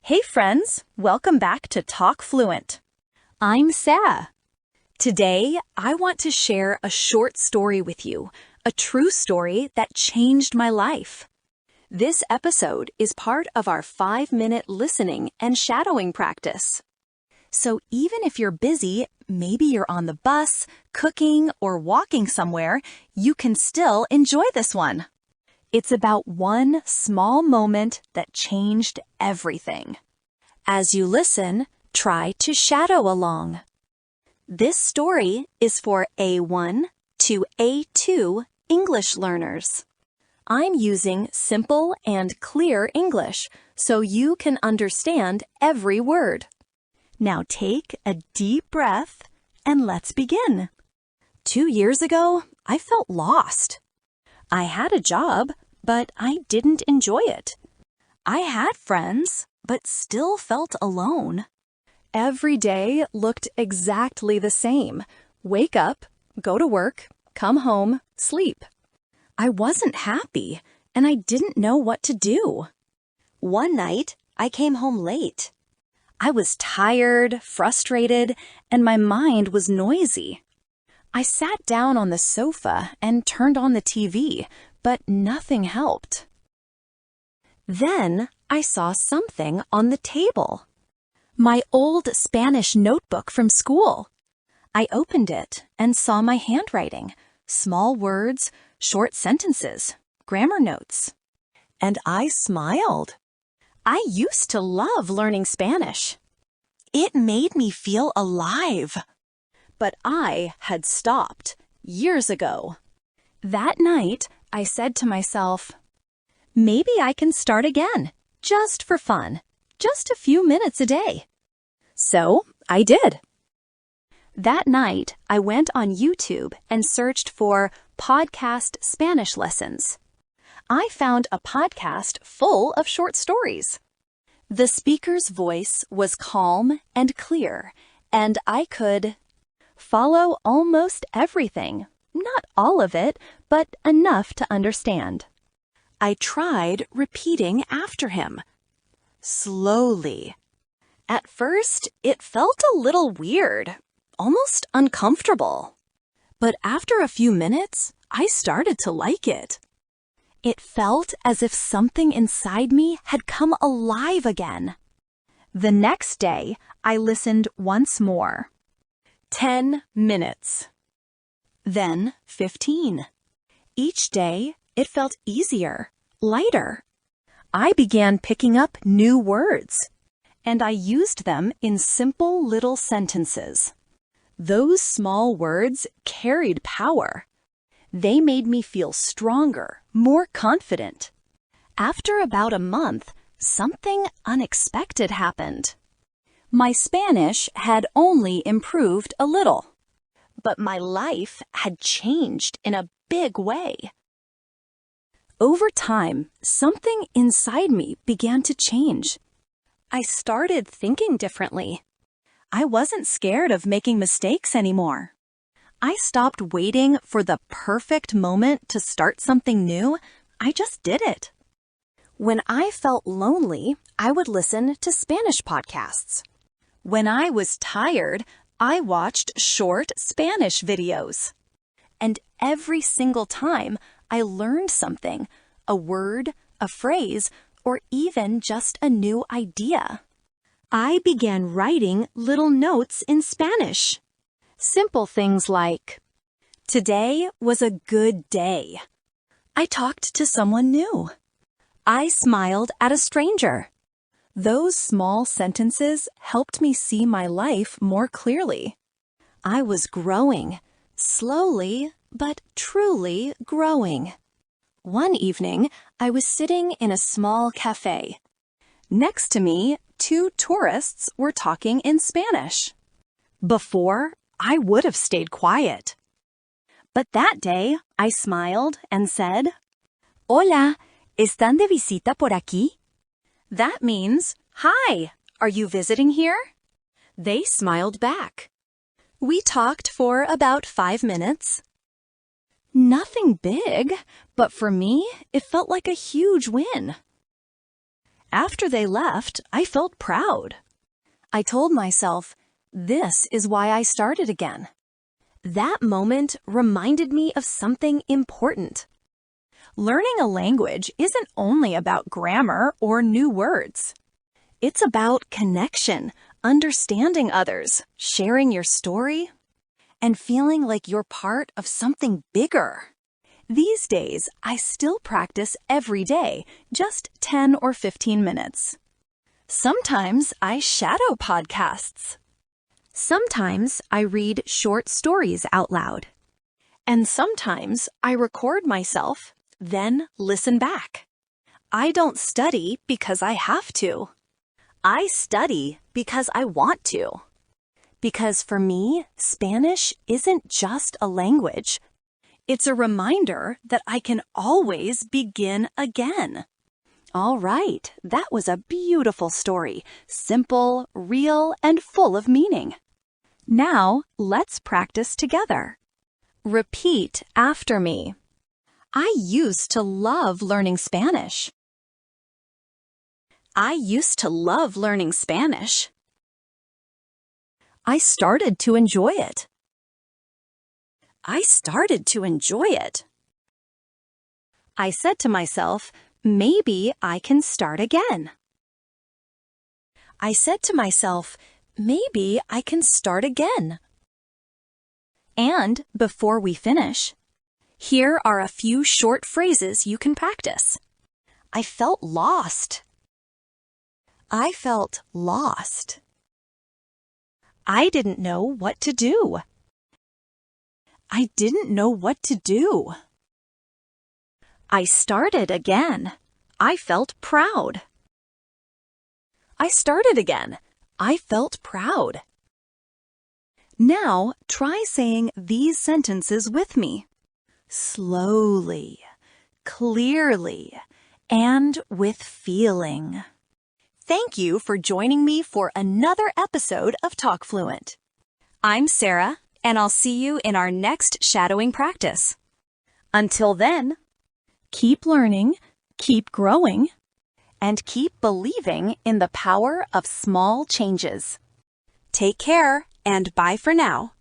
Hey friends, welcome back to Talk Fluent. I'm Sara. Today, I want to share a short story with you, a true story that changed my life. This episode is part of our 5-minute listening and shadowing practice. So even if you're busy, maybe you're on the bus, cooking, or walking somewhere, you can still enjoy this one. It's about one small moment that changed everything. As you listen, try to shadow along. This story is for A1 to A2 English learners. I'm using simple and clear English so you can understand every word. Now take a deep breath and let's begin. 2 years ago, I felt lost. I had a job, but I didn't enjoy it. I had friends, but still felt alone. Every day looked exactly the same. Wake up, go to work, come home, sleep. I wasn't happy, and I didn't know what to do. One night, I came home late. I was tired, frustrated, and my mind was noisy. I sat down on the sofa and turned on the TV, but nothing helped. Then I saw something on the table. My old Spanish notebook from school. I opened it and saw my handwriting, small words, short sentences, grammar notes. And I smiled. I used to love learning Spanish. It made me feel alive. But I had stopped years ago. That night, I said to myself, maybe I can start again, just for fun, just a few minutes a day. So I did. That night, I went on YouTube and searched for podcast Spanish lessons. I found a podcast full of short stories. The speaker's voice was calm and clear, and I could follow almost everything. Not all of it, but enough to understand. I tried repeating after him. Slowly. At first, it felt a little weird, almost uncomfortable. But after a few minutes, I started to like it. It felt as if something inside me had come alive again. The next day, I listened once more. 10 minutes. Then 15. Each day, it felt easier, lighter. I began picking up new words, and I used them in simple little sentences. Those small words carried power. They made me feel stronger, more confident. After about a month, something unexpected happened. My Spanish had only improved a little, but my life had changed in a big way. Over time, something inside me began to change. I started thinking differently. I wasn't scared of making mistakes anymore. I stopped waiting for the perfect moment to start something new. I just did it. When I felt lonely, I would listen to Spanish podcasts. When I was tired, I watched short Spanish videos. And every single time, I learned something, a word, a phrase, or even just a new idea. I began writing little notes in Spanish. Simple things like, today was a good day. I talked to someone new. I smiled at a stranger. Those small sentences helped me see my life more clearly. I was growing, slowly but truly growing. One evening, I was sitting in a small cafe. Next to me, 2 tourists were talking in Spanish. Before, I would have stayed quiet. But that day, I smiled and said, Hola, ¿están de visita por aquí? That means, hi, are you visiting here? They smiled back. We talked for about 5 minutes. Nothing big, but for me, it felt like a huge win. After they left, I felt proud. I told myself, this is why I started again. That moment reminded me of something important. Learning a language isn't only about grammar or new words. It's about connection, understanding others, sharing your story, and feeling like you're part of something bigger. These days, I still practice every day, just 10 or 15 minutes. Sometimes I shadow podcasts. Sometimes I read short stories out loud. And sometimes I record myself, then listen back. I don't study because I have to. I study because I want to. Because for me, Spanish isn't just a language. It's a reminder that I can always begin again. All right, that was a beautiful story, simple, real, and full of meaning. Now, let's practice together. Repeat after me. I used to love learning Spanish. I used to love learning Spanish. I started to enjoy it. I started to enjoy it. I said to myself, maybe I can start again. I said to myself, maybe I can start again. And before we finish, here are a few short phrases you can practice. I felt lost. I felt lost. I didn't know what to do. I didn't know what to do. I started again. I felt proud. I started again. I felt proud. Now try saying these sentences with me. Slowly, clearly, and with feeling. Thank you for joining me for another episode of Talk Fluent. I'm Sara, and I'll see you in our next shadowing practice. Until then, keep learning, keep growing, and keep believing in the power of small changes. Take care, and bye for now.